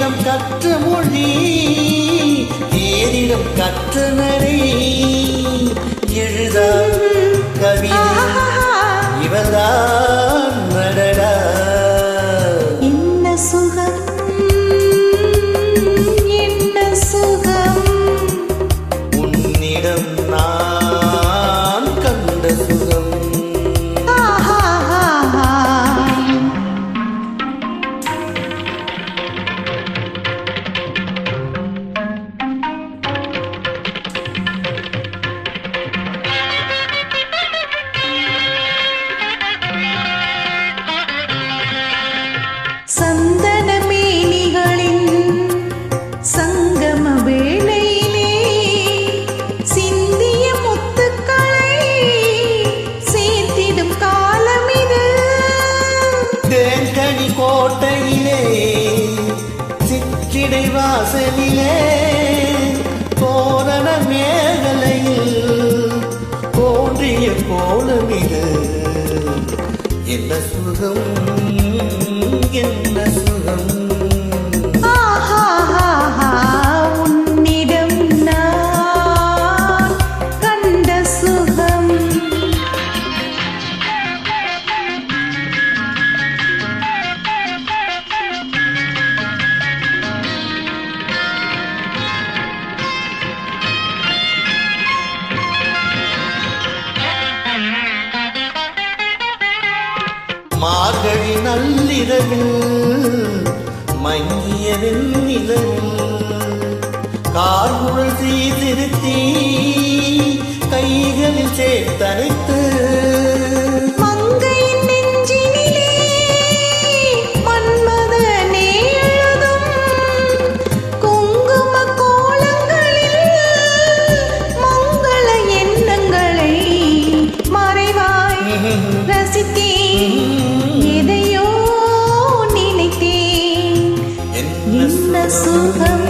வேதம் கற்ற மொழி தேரிடம் கற்ற நடை எழுதா கவிதை இவர்தான் நடடா. என்ன சுகம் என்ன சுகம் உன்னிடம் நான் கண்ட சுகம். சந்தன மேனிகளின் சங்கம வேளையிலே சிந்திய முத்துக்களை சேர்த்திடும் காலம் இது. தேன்கனி கோட்டையிலே சிற்றிடை வாசலிலே தோரண மேகலையில் தோன்றிய கோலம் இது. என்ன சுகம் என்ன சுகம் உன்னிடம் நான் கண்ட சுகம். மார்கழி நள்ளிரவில் மங்கிய வெண்ணிலவில் கார்குழல் சீர்திருத்தி கைகளில் சேர்த்தனைத்து மங்கையின் நெஞ்சினிலே மன்மதனே எழுதும் குங்கும கோலங்களில் மங்கள எண்ணங்களை மறைவாய் ரசித்தேன். எதையோ நினைத்தேன். என்ன சுகம்